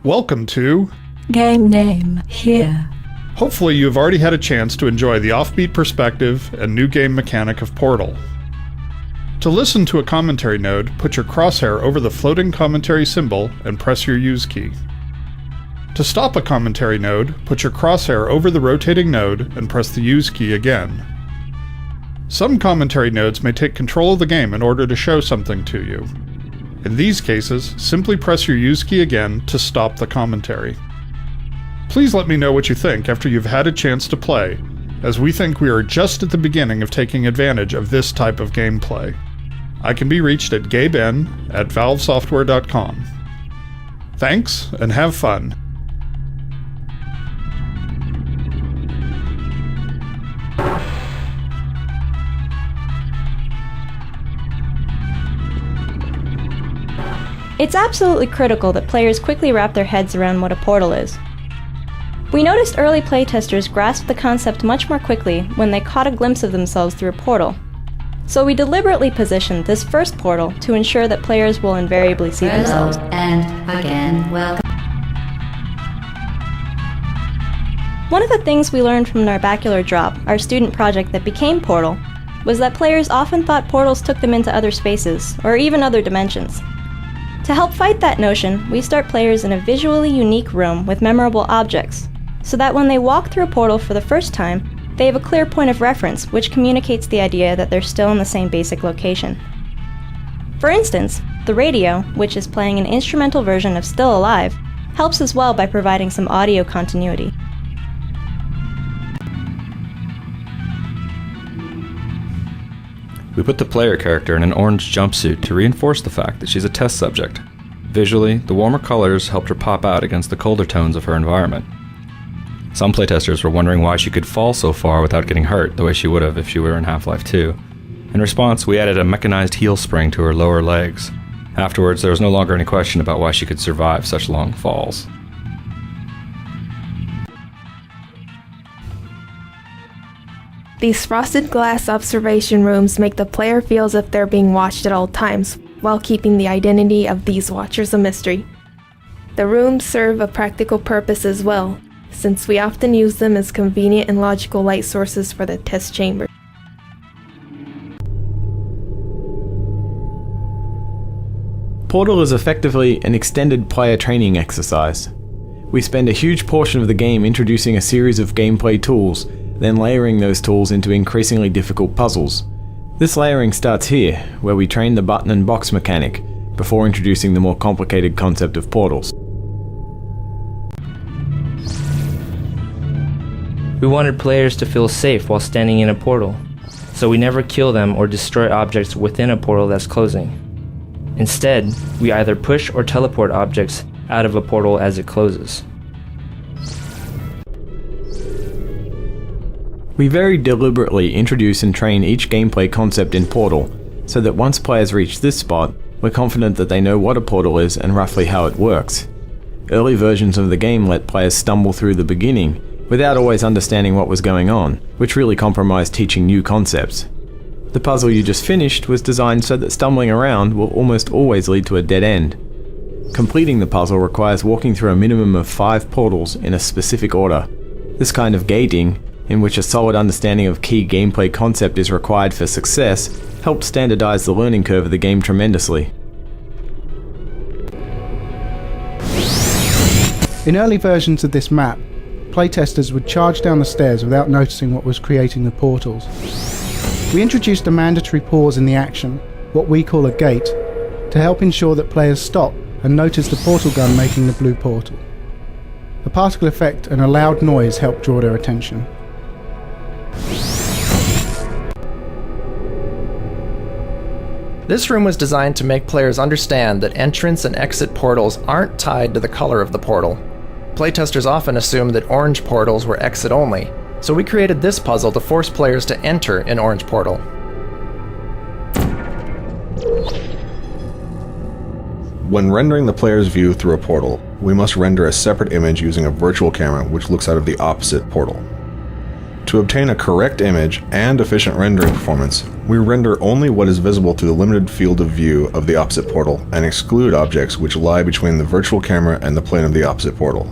Welcome to Game Name Here. Hopefully you've already had a chance to enjoy the offbeat perspective and new game mechanic of Portal. To listen to a commentary node, put your crosshair over the floating commentary symbol and press your use key. To stop a commentary node, put your crosshair over the rotating node and press the use key again. Some commentary nodes may take control of the game in order to show something to you. In these cases, simply press your use key again to stop the commentary. Please let me know what you think after you've had a chance to play, as we think we are just at the beginning of taking advantage of this type of gameplay. I can be reached at gaben@valvesoftware.com. Thanks, and have fun. It's absolutely critical that players quickly wrap their heads around what a portal is. We noticed early playtesters grasped the concept much more quickly when they caught a glimpse of themselves through a portal. So we deliberately positioned this first portal to ensure that players will invariably see themselves. And again, welcome. One of the things we learned from Narbacular Drop, our student project that became Portal, was that players often thought portals took them into other spaces, or even other dimensions. To help fight that notion, we start players in a visually unique room with memorable objects, so that when they walk through a portal for the first time, they have a clear point of reference which communicates the idea that they're still in the same basic location. For instance, the radio, which is playing an instrumental version of Still Alive, helps as well by providing some audio continuity. We put the player character in an orange jumpsuit to reinforce the fact that she's a test subject. Visually, the warmer colors helped her pop out against the colder tones of her environment. Some playtesters were wondering why she could fall so far without getting hurt the way she would have if she were in Half-Life 2. In response, we added a mechanized heel spring to her lower legs. Afterwards, there was no longer any question about why she could survive such long falls. These frosted glass observation rooms make the player feel as if they're being watched at all times, while keeping the identity of these watchers a mystery. The rooms serve a practical purpose as well, since we often use them as convenient and logical light sources for the test chamber. Portal is effectively an extended player training exercise. We spend a huge portion of the game introducing a series of gameplay tools, then layering those tools into increasingly difficult puzzles. This layering starts here, where we train the button and box mechanic, before introducing the more complicated concept of portals. We wanted players to feel safe while standing in a portal, so we never kill them or destroy objects within a portal that's closing. Instead, we either push or teleport objects out of a portal as it closes. We very deliberately introduce and train each gameplay concept in Portal, so that once players reach this spot, we're confident that they know what a portal is and roughly how it works. Early versions of the game let players stumble through the beginning, without always understanding what was going on, which really compromised teaching new concepts. The puzzle you just finished was designed so that stumbling around will almost always lead to a dead end. Completing the puzzle requires walking through a minimum of 5 portals in a specific order. This kind of gating, in which a solid understanding of key gameplay concept is required for success, helped standardize the learning curve of the game tremendously. In early versions of this map, playtesters would charge down the stairs without noticing what was creating the portals. We introduced a mandatory pause in the action, what we call a gate, to help ensure that players stop and notice the portal gun making the blue portal. A particle effect and a loud noise helped draw their attention. This room was designed to make players understand that entrance and exit portals aren't tied to the color of the portal. Playtesters often assumed that orange portals were exit only, so we created this puzzle to force players to enter an orange portal. When rendering the player's view through a portal, we must render a separate image using a virtual camera which looks out of the opposite portal. To obtain a correct image and efficient rendering performance, we render only what is visible through the limited field of view of the opposite portal and exclude objects which lie between the virtual camera and the plane of the opposite portal.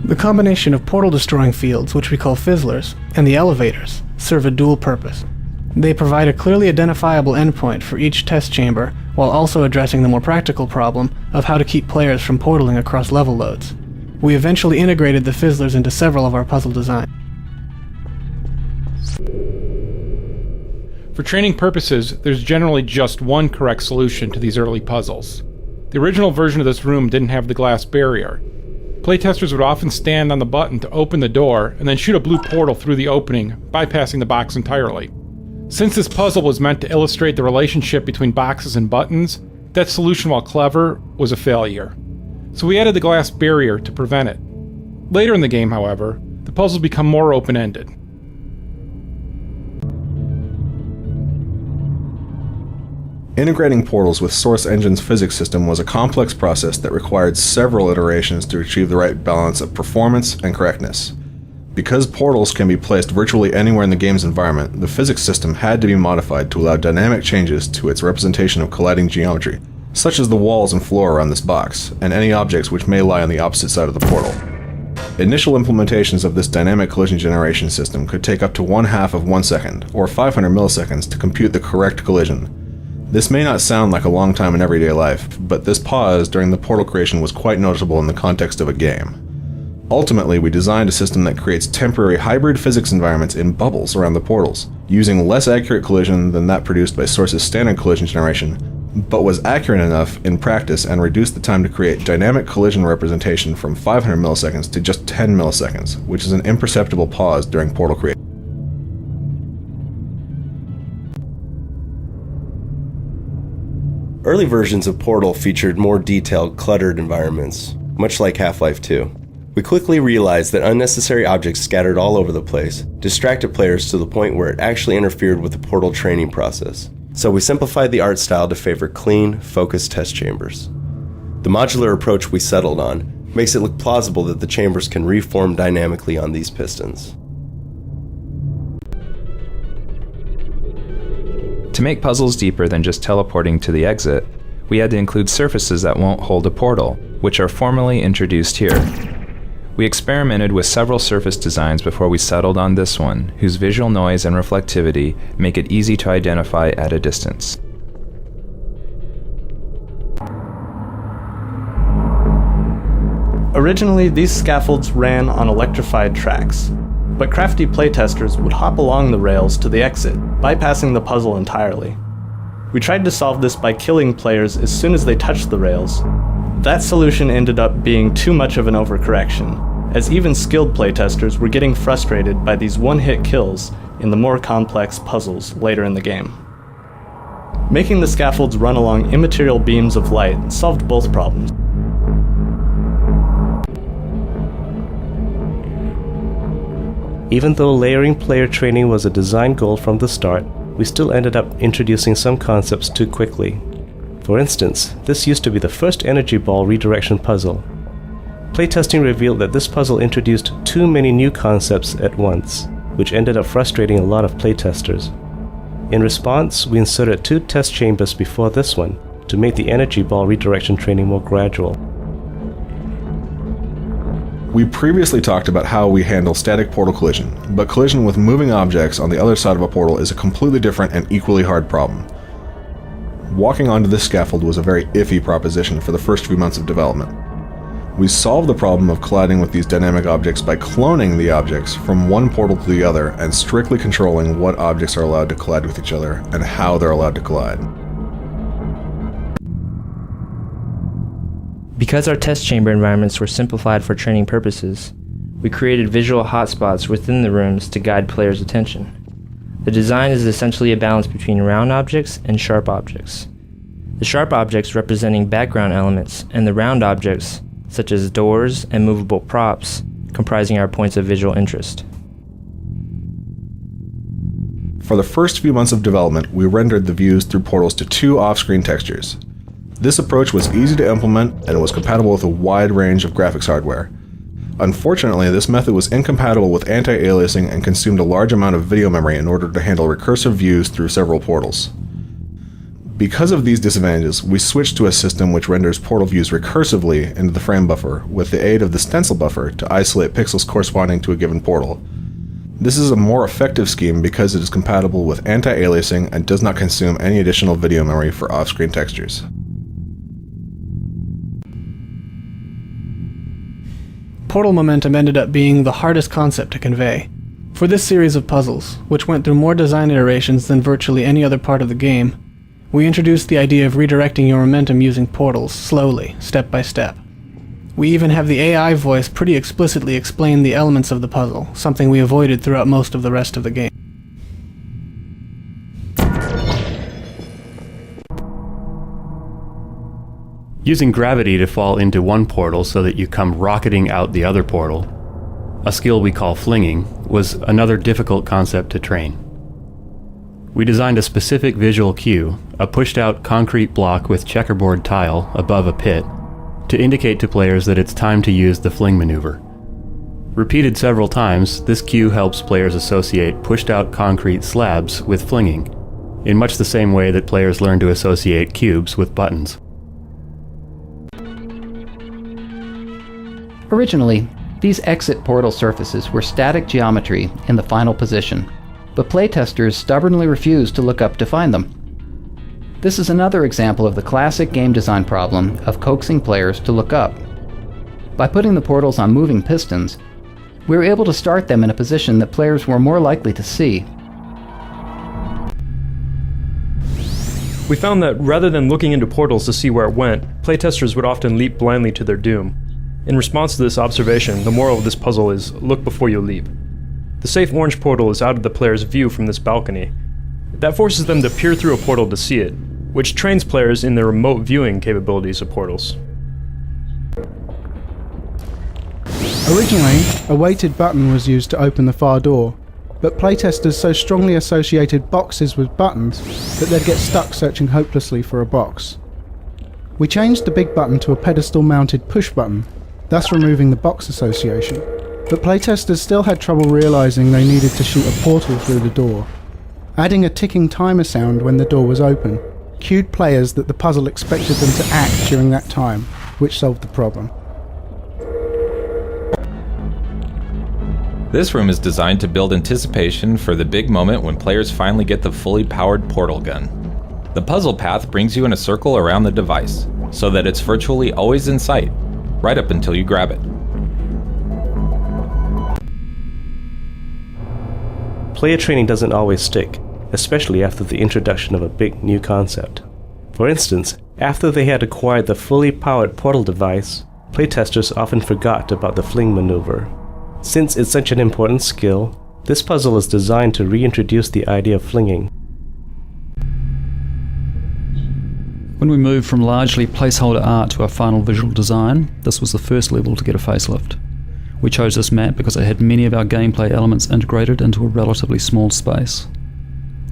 The combination of portal-destroying fields, which we call fizzlers, and the elevators serve a dual purpose. They provide a clearly identifiable endpoint for each test chamber, while also addressing the more practical problem of how to keep players from portaling across level loads. We eventually integrated the fizzlers into several of our puzzle designs. For training purposes, there's generally just one correct solution to these early puzzles. The original version of this room didn't have the glass barrier. Playtesters would often stand on the button to open the door and then shoot a blue portal through the opening, bypassing the box entirely. Since this puzzle was meant to illustrate the relationship between boxes and buttons, that solution, while clever, was a failure. So we added the glass barrier to prevent it. Later in the game, however, the puzzles become more open-ended. Integrating portals with Source Engine's physics system was a complex process that required several iterations to achieve the right balance of performance and correctness. Because portals can be placed virtually anywhere in the game's environment, the physics system had to be modified to allow dynamic changes to its representation of colliding geometry, such as the walls and floor around this box, and any objects which may lie on the opposite side of the portal. Initial implementations of this dynamic collision generation system could take up to 1/2 of 1 second, or 500 milliseconds, to compute the correct collision. This may not sound like a long time in everyday life, but this pause during the portal creation was quite noticeable in the context of a game. Ultimately, we designed a system that creates temporary hybrid physics environments in bubbles around the portals, using less accurate collision than that produced by Source's standard collision generation, but was accurate enough in practice and reduced the time to create dynamic collision representation from 500 milliseconds to just 10 milliseconds, which is an imperceptible pause during portal creation. Early versions of Portal featured more detailed, cluttered environments, much like Half-Life 2. We quickly realized that unnecessary objects scattered all over the place distracted players to the point where it actually interfered with the Portal training process. So we simplified the art style to favor clean, focused test chambers. The modular approach we settled on makes it look plausible that the chambers can reform dynamically on these pistons. To make puzzles deeper than just teleporting to the exit, we had to include surfaces that won't hold a portal, which are formally introduced here. We experimented with several surface designs before we settled on this one, whose visual noise and reflectivity make it easy to identify at a distance. Originally, these scaffolds ran on electrified tracks, but crafty playtesters would hop along the rails to the exit, bypassing the puzzle entirely. We tried to solve this by killing players as soon as they touched the rails. That solution ended up being too much of an overcorrection, as even skilled playtesters were getting frustrated by these one-hit kills in the more complex puzzles later in the game. Making the scaffolds run along immaterial beams of light solved both problems. Even though layering player training was a design goal from the start, we still ended up introducing some concepts too quickly. For instance, this used to be the first energy ball redirection puzzle. Playtesting revealed that this puzzle introduced too many new concepts at once, which ended up frustrating a lot of playtesters. In response, we inserted 2 test chambers before this one to make the energy ball redirection training more gradual. We previously talked about how we handle static portal collision, but collision with moving objects on the other side of a portal is a completely different and equally hard problem. Walking onto this scaffold was a very iffy proposition for the first few months of development. We solved the problem of colliding with these dynamic objects by cloning the objects from one portal to the other and strictly controlling what objects are allowed to collide with each other and how they're allowed to collide. Because our test chamber environments were simplified for training purposes, we created visual hotspots within the rooms to guide players' attention. The design is essentially a balance between round objects and sharp objects. The sharp objects representing background elements, and the round objects, such as doors and movable props, comprising our points of visual interest. For the first few months of development, we rendered the views through portals to 2 off-screen textures. This approach was easy to implement and was compatible with a wide range of graphics hardware. Unfortunately, this method was incompatible with anti-aliasing and consumed a large amount of video memory in order to handle recursive views through several portals. Because of these disadvantages, we switched to a system which renders portal views recursively into the frame buffer with the aid of the stencil buffer to isolate pixels corresponding to a given portal. This is a more effective scheme because it is compatible with anti-aliasing and does not consume any additional video memory for off-screen textures. Portal momentum ended up being the hardest concept to convey. For this series of puzzles, which went through more design iterations than virtually any other part of the game, we introduced the idea of redirecting your momentum using portals, slowly, step by step. We even have the AI voice pretty explicitly explain the elements of the puzzle, something we avoided throughout most of the rest of the game. Using gravity to fall into one portal so that you come rocketing out the other portal, a skill we call flinging, was another difficult concept to train. We designed a specific visual cue, a pushed-out concrete block with checkerboard tile above a pit, to indicate to players that it's time to use the fling maneuver. Repeated several times, this cue helps players associate pushed-out concrete slabs with flinging, in much the same way that players learn to associate cubes with buttons. Originally, these exit portal surfaces were static geometry in the final position, but playtesters stubbornly refused to look up to find them. This is another example of the classic game design problem of coaxing players to look up. By putting the portals on moving pistons, we were able to start them in a position that players were more likely to see. We found that rather than looking into portals to see where it went, playtesters would often leap blindly to their doom. In response to this observation, the moral of this puzzle is look before you leap. The safe orange portal is out of the player's view from this balcony. That forces them to peer through a portal to see it, which trains players in the remote viewing capabilities of portals. Originally, a weighted button was used to open the far door, but playtesters so strongly associated boxes with buttons that they'd get stuck searching hopelessly for a box. We changed the big button to a pedestal-mounted push button, thus removing the box association, but playtesters still had trouble realizing they needed to shoot a portal through the door. Adding a ticking timer sound when the door was open cued players that the puzzle expected them to act during that time, which solved the problem. This room is designed to build anticipation for the big moment when players finally get the fully powered portal gun. The puzzle path brings you in a circle around the device, so that it's virtually always in sight, right up until you grab it. Player training doesn't always stick, especially after the introduction of a big new concept. For instance, after they had acquired the fully powered portal device, playtesters often forgot about the fling maneuver. Since it's such an important skill, this puzzle is designed to reintroduce the idea of flinging. When we moved from largely placeholder art to our final visual design, this was the first level to get a facelift. We chose this map because it had many of our gameplay elements integrated into a relatively small space.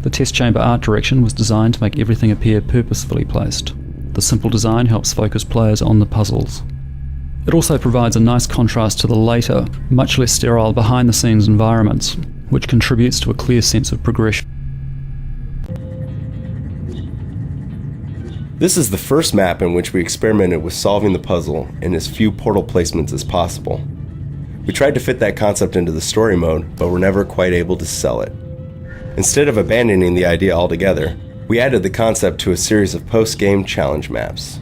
The test chamber art direction was designed to make everything appear purposefully placed. The simple design helps focus players on the puzzles. It also provides a nice contrast to the later, much less sterile behind-the-scenes environments, which contributes to a clear sense of progression. This is the first map in which we experimented with solving the puzzle in as few portal placements as possible. We tried to fit that concept into the story mode, but were never quite able to sell it. Instead of abandoning the idea altogether, we added the concept to a series of post-game challenge maps.